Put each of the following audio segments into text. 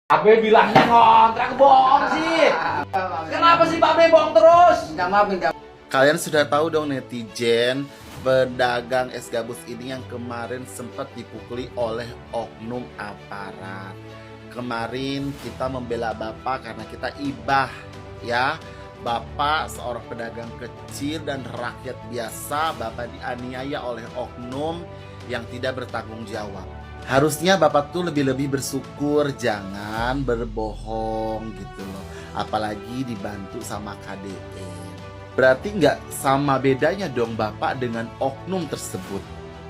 Abe bilangnya ngontrak bohong sih. Kenapa sih Pak Be bohong terus? Kalian sudah tahu dong netizen, pedagang es gabus ini yang kemarin sempat dipukuli oleh oknum aparat. Kemarin kita membela Bapak karena kita ibah ya. Bapak seorang pedagang kecil dan rakyat biasa, Bapak dianiaya oleh oknum yang tidak bertanggung jawab. Harusnya Bapak tuh lebih bersyukur, jangan berbohong gitu loh. Apalagi dibantu sama KDM. Berarti nggak sama bedanya dong Bapak dengan oknum tersebut.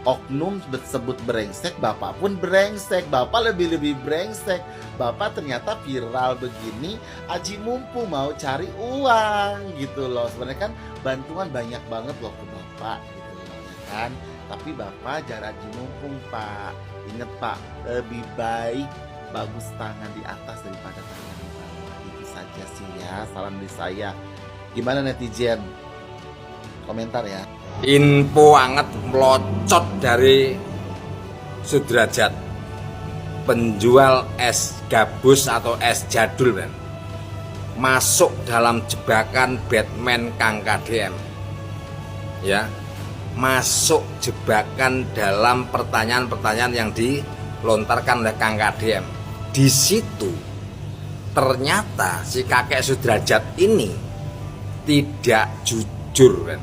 Oknum tersebut brengsek, Bapak pun brengsek. Bapak lebih brengsek. Bapak ternyata viral begini, aji mumpung mau cari uang gitu loh. Sebenarnya kan bantuan banyak banget loh ke Bapak gitu loh ya kan. Tapi Bapak jangan aji mumpung Pak. Ingat Pak, lebih baik bagus tangan di atas daripada tangan di bawah. Itu saja sih ya, salam dari saya. Gimana netizen? Komentar ya. Info anget melocot dari Sudrajat, penjual es gabus atau es jadul kan, masuk dalam jebakan Batman Kang KDM ya, masuk jebakan dalam pertanyaan-pertanyaan yang dilontarkan oleh Kang KDM. Di situ ternyata si kakek Sudrajat ini tidak jujur kan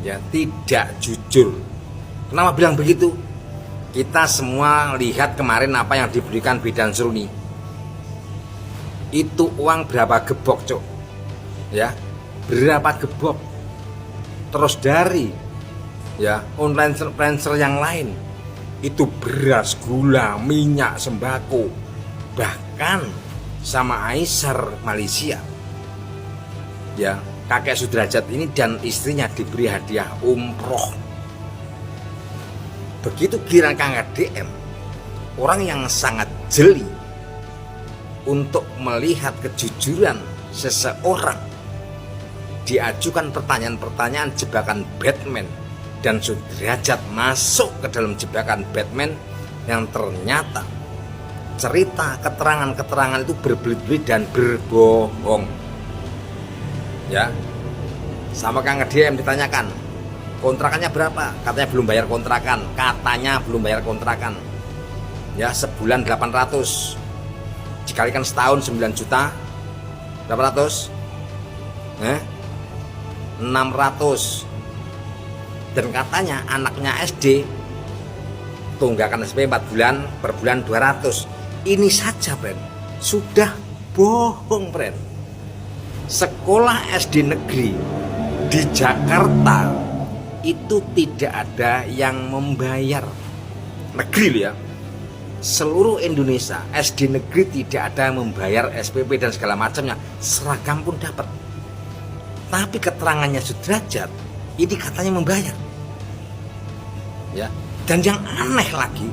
ya, tidak jujur. Kenapa bilang begitu? Kita semua lihat kemarin apa yang diberikan Bidan Seruni. Itu uang berapa gebok cok ya, berapa gebok. Terus dari ya influencer yang lain itu beras, gula, minyak, sembako, bahkan sama Aisar Malaysia ya. Kakek Sudrajat ini dan istrinya diberi hadiah umroh. Begitu giliran Kang KDM, orang yang sangat jeli untuk melihat kejujuran seseorang, diajukan pertanyaan-pertanyaan jebakan Batman, dan Sudrajat masuk ke dalam jebakan Batman yang ternyata cerita keterangan-keterangan itu berbelit-belit dan berbohong ya. Sama Kang KDM ditanyakan kontrakannya berapa, katanya belum bayar kontrakan, ya, sebulan 800 dikalikan setahun 9 juta berapa ratus 600. Dan katanya anaknya SD tunggakan SP 4 bulan, per bulan 200. Ini saja friend sudah bohong friend. Sekolah SD negeri di Jakarta itu tidak ada yang membayar negeri ya. Seluruh Indonesia SD negeri tidak ada yang membayar SPP dan segala macamnya, seragam pun dapat. Tapi keterangannya Sudrajat ini katanya membayar ya. Dan yang aneh lagi,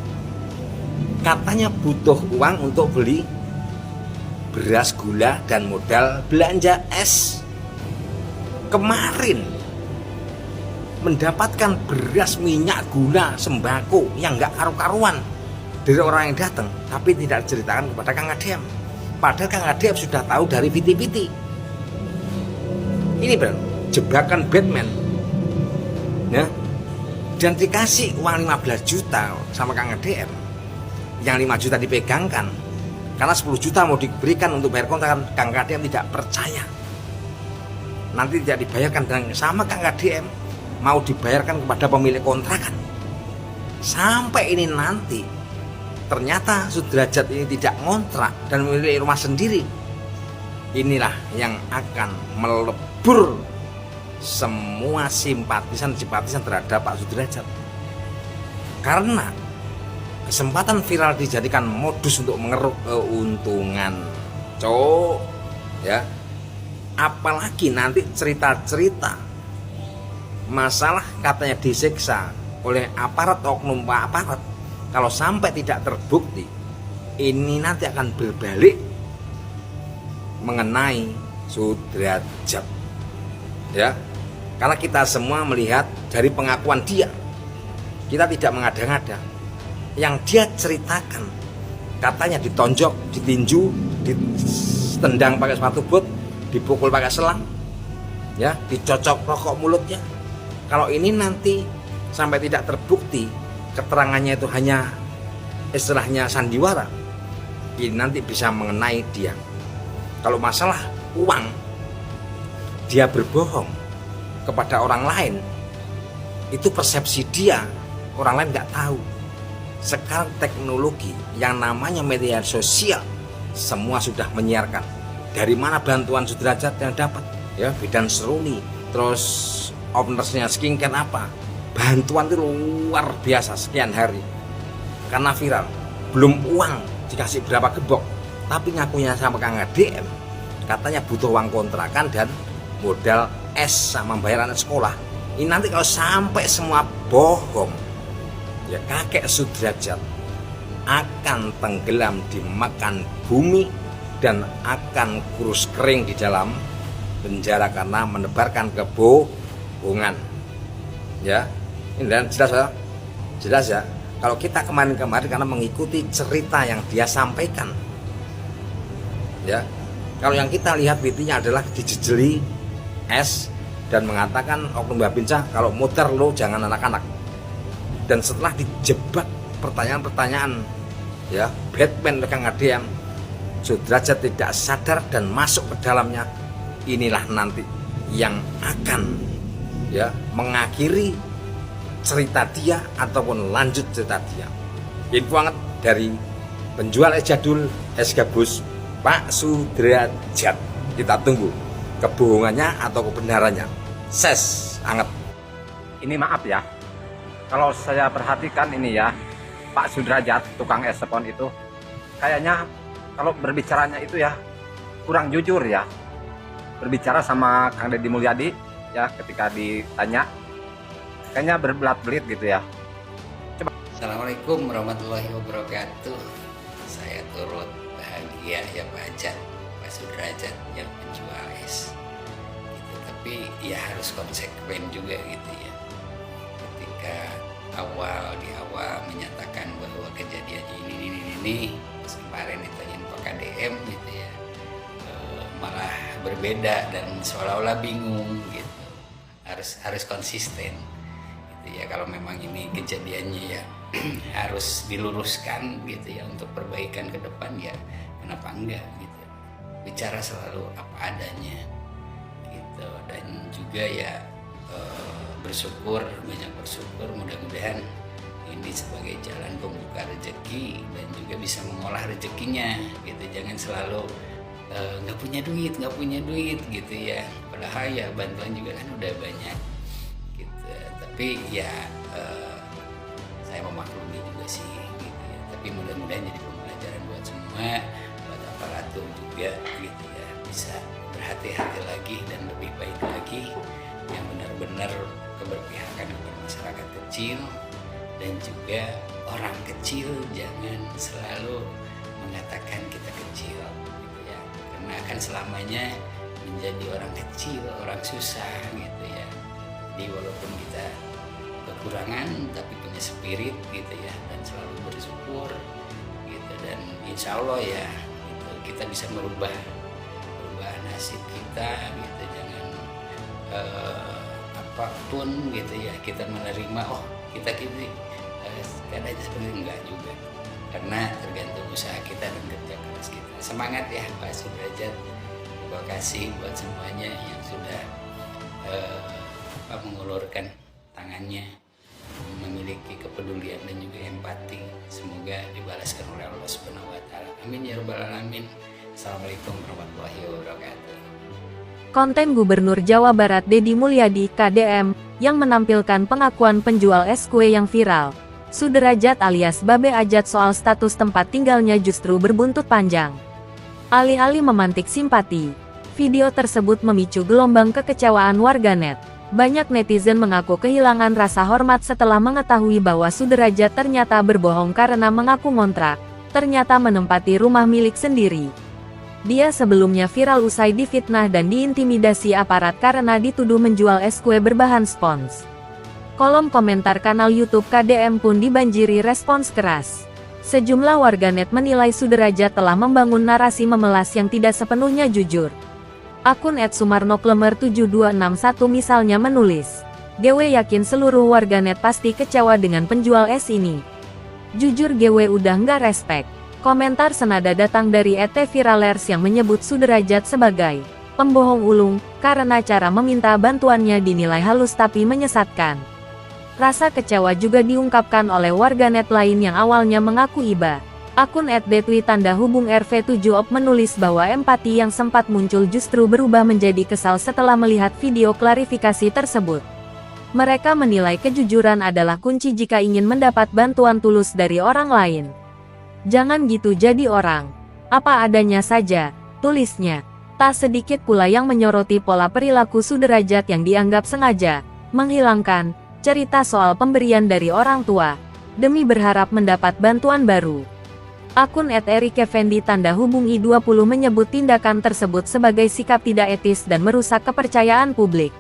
katanya butuh uang untuk beli beras, gula, dan modal belanja es. Kemarin mendapatkan beras, minyak, gula, sembako yang nggak karu-karuan dari orang yang datang, tapi tidak diceritakan kepada Kang KDM. Padahal Kang KDM sudah tahu dari piti-piti. Ini bro, jebakan Batman ya. Dan dikasih uang 15 juta sama Kang KDM, yang 5 juta dipegangkan karena 10 juta mau diberikan untuk bayar kontrakan. Kang KDM tidak percaya, nanti tidak dibayarkan, dan sama Kang KDM mau dibayarkan kepada pemilik kontrakan. Sampai ini nanti ternyata Sudrajat ini tidak ngontrak dan memiliki rumah sendiri. Inilah yang akan melebur semua simpatisan terhadap Pak Sudrajat, karena kesempatan viral dijadikan modus untuk mengeruk keuntungan cok ya. Apalagi nanti cerita-cerita masalah katanya disiksa oleh aparat, oknum aparat, kalau sampai tidak terbukti, ini nanti akan berbalik mengenai Sudrajat ya. Karena kita semua melihat dari pengakuan dia, kita tidak mengada-ngada. Yang dia ceritakan katanya ditonjok, ditinju, ditendang pakai sepatu bot, dipukul pakai selang, ya, dicocok rokok mulutnya. Kalau ini nanti sampai tidak terbukti, keterangannya itu hanya istilahnya sandiwara, ini nanti bisa mengenai dia. Kalau masalah uang, dia berbohong kepada orang lain, itu persepsi dia, orang lain nggak tahu. Sekarang teknologi yang namanya media sosial semua sudah menyiarkan. Dari mana bantuan Sudrajat yang dapat? Ya, bidan seruni, terus ownersnya skincare apa? Bantuan itu luar biasa sekian hari. Karena viral, belum uang dikasih berapa gebok, tapi ngakunya sama Kang ADM, katanya butuh uang kontrakan dan modal es sama bayaran sekolah. Ini nanti kalau sampai semua bohong, ya kakek Sudrajat akan tenggelam dimakan bumi dan akan kurus kering di dalam penjara karena menebarkan kebohongan. Ya, ini dan jelas ya. Kalau kita kemarin-kemarin karena mengikuti cerita yang dia sampaikan, ya, kalau yang kita lihat videonya adalah dijejeli es dan mengatakan oknum Babinsa, kalau muter lo jangan anak-anak. Dan setelah dijebak pertanyaan-pertanyaan, ya, Batman Kang ADM, Sudrajat tidak sadar dan masuk ke dalamnya. Inilah nanti yang akan, ya, mengakhiri cerita dia ataupun lanjut cerita dia. Info banget dari penjual es jadul, es gabus Pak Sudrajat. Kita tunggu kebohongannya atau kebenarannya. Ses anget. Ini maaf ya, kalau saya perhatikan ini ya, Pak Sudrajat, tukang es sepon itu, kayaknya kalau berbicaranya itu ya kurang jujur ya. Berbicara sama Kang Deddy Mulyadi ya, ketika ditanya kayaknya berbelat-belit gitu ya. Assalamualaikum warahmatullahi wabarakatuh. Saya turut bahagia ya Pak Sudrajat yang penjual es gitu. Tapi ya harus konsekuen juga gitu ya. Ketika di awal menyatakan bahwa kejadian ini kemarin ditanyain Pak KDM gitu ya, malah berbeda dan seolah-olah bingung gitu. Harus konsisten gitu ya. Kalau memang ini kejadiannya ya harus diluruskan gitu ya untuk perbaikan ke depan, ya kenapa enggak gitu. Bicara selalu apa adanya gitu. Dan juga ya banyak bersyukur, mudah-mudahan ini sebagai jalan pembuka rezeki dan juga bisa mengolah rezekinya gitu. Jangan selalu nggak punya duit gitu ya, padahal ya bantuan juga kan udah banyak gitu. Tapi ya saya memaklumi juga sih gitu ya. Tapi mudah-mudahan jadi pembelajaran buat semua, buat aparatur juga gitu ya, bisa berhati-hati lagi dan lebih baik lagi, yang benar-benar keberpihakan kepada masyarakat kecil dan juga orang kecil. Jangan selalu mengatakan kita kecil gitu ya, karena akan selamanya menjadi orang kecil, orang susah gitu ya. Jadi walaupun kita kekurangan tapi punya spirit gitu ya, dan selalu bersyukur gitu, dan insya Allah ya gitu, kita bisa merubah nasib kita gitu. Jangan apapun gitu ya kita menerima, oh kita keadaannya seperti enggak juga, karena tergantung usaha kita dan kerja keras kita. Semangat ya Pak Sudrajat. Terima kasih buat semuanya yang sudah mengulurkan tangannya, memiliki kepedulian dan juga empati. Semoga dibalaskan oleh Allah Subhanahu wa taala. Amin ya rabbal alamin. Assalamualaikum warahmatullahi wabarakatuh. Konten Gubernur Jawa Barat Deddy Mulyadi KDM yang menampilkan pengakuan penjual es kue yang viral. Sudrajat alias Babe Ajat soal status tempat tinggalnya justru berbuntut panjang. Alih-alih memantik simpati, video tersebut memicu gelombang kekecewaan warganet. Banyak netizen mengaku kehilangan rasa hormat setelah mengetahui bahwa Sudrajat ternyata berbohong karena mengaku ngontrak, ternyata menempati rumah milik sendiri. Dia sebelumnya viral usai difitnah dan diintimidasi aparat karena dituduh menjual es kue berbahan spons. Kolom komentar kanal YouTube KDM pun dibanjiri respons keras. Sejumlah warganet menilai Sudrajat telah membangun narasi memelas yang tidak sepenuhnya jujur. Akun @sumarnoklemer7261 misalnya menulis, "GW yakin seluruh warganet pasti kecewa dengan penjual es ini. Jujur GW udah nggak respect." Komentar senada datang dari @viralers yang menyebut Sudrajat sebagai pembohong ulung karena cara meminta bantuannya dinilai halus tapi menyesatkan. Rasa kecewa juga diungkapkan oleh warganet lain yang awalnya mengaku iba. Akun @detwi_RV7op menulis bahwa empati yang sempat muncul justru berubah menjadi kesal setelah melihat video klarifikasi tersebut. Mereka menilai kejujuran adalah kunci jika ingin mendapat bantuan tulus dari orang lain. Jangan gitu jadi orang. Apa adanya saja, tulisnya. Tak sedikit pula yang menyoroti pola perilaku Sudrajat yang dianggap sengaja menghilangkan cerita soal pemberian dari orang tua demi berharap mendapat bantuan baru. Akun @erikeffendi_20 menyebut tindakan tersebut sebagai sikap tidak etis dan merusak kepercayaan publik.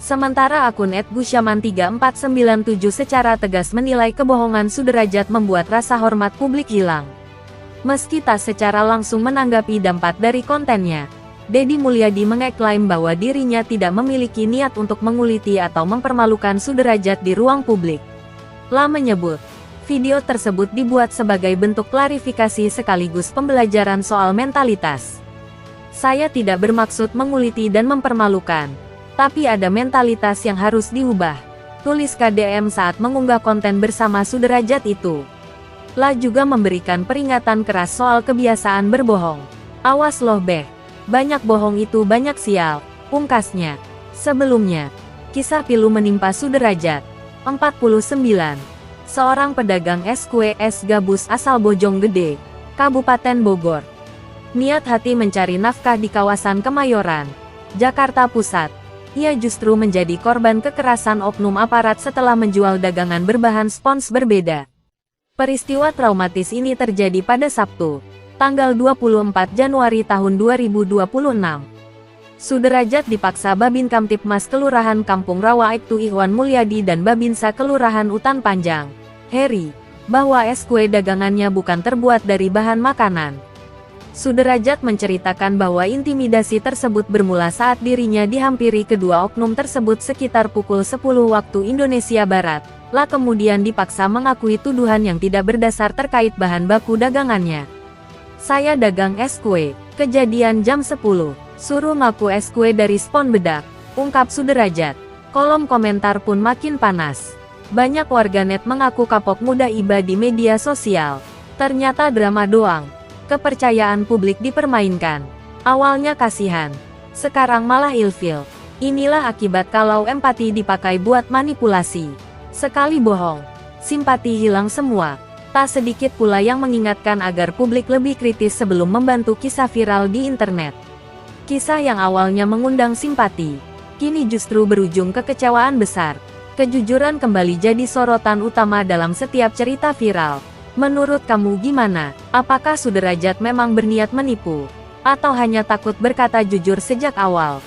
Sementara akun @gusyaman3497 secara tegas menilai kebohongan Sudrajat membuat rasa hormat publik hilang. Meski tak secara langsung menanggapi dampak dari kontennya, Deddy Mulyadi mengeklaim bahwa dirinya tidak memiliki niat untuk menguliti atau mempermalukan Sudrajat di ruang publik. La menyebut, video tersebut dibuat sebagai bentuk klarifikasi sekaligus pembelajaran soal mentalitas. "Saya tidak bermaksud menguliti dan mempermalukan, tapi ada mentalitas yang harus diubah," tulis KDM saat mengunggah konten bersama Sudrajat itu. La juga memberikan peringatan keras soal kebiasaan berbohong. "Awas loh beh. Banyak bohong itu banyak sial," pungkasnya. Sebelumnya, kisah pilu menimpa Sudrajat, 49. Seorang pedagang es kue es gabus asal Bojonggede, Kabupaten Bogor. Niat hati mencari nafkah di kawasan Kemayoran, Jakarta Pusat. Ia justru menjadi korban kekerasan oknum aparat setelah menjual dagangan berbahan spons berbeda. Peristiwa traumatis ini terjadi pada Sabtu, tanggal 24 Januari tahun 2026. Sudrajat dipaksa Babin Kamtipmas Kelurahan Kampung Rawa Aibtu Ikhwan Mulyadi dan Babinsa Kelurahan Utan Panjang, Heri, bahwa es kue dagangannya bukan terbuat dari bahan makanan. Sudrajat menceritakan bahwa intimidasi tersebut bermula saat dirinya dihampiri kedua oknum tersebut sekitar pukul 10 waktu Indonesia Barat. La kemudian dipaksa mengakui tuduhan yang tidak berdasar terkait bahan baku dagangannya. "Saya dagang es kue, kejadian jam 10, suruh ngaku es kue dari spon bedak," ungkap Sudrajat. Kolom komentar pun makin panas. Banyak warganet mengaku kapok muda iba di media sosial. Ternyata drama doang. Kepercayaan publik dipermainkan. Awalnya kasihan, sekarang malah ilfil. Inilah akibat kalau empati dipakai buat manipulasi. Sekali bohong, simpati hilang semua. Tak sedikit pula yang mengingatkan agar publik lebih kritis sebelum membantu kisah viral di internet. Kisah yang awalnya mengundang simpati, kini justru berujung kekecewaan besar. Kejujuran kembali jadi sorotan utama dalam setiap cerita viral. Menurut kamu gimana? Apakah Sudrajat memang berniat menipu? Atau hanya takut berkata jujur sejak awal?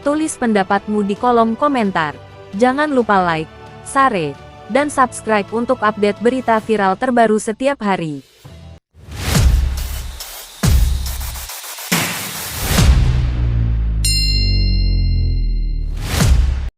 Tulis pendapatmu di kolom komentar. Jangan lupa like, share, dan subscribe untuk update berita viral terbaru setiap hari.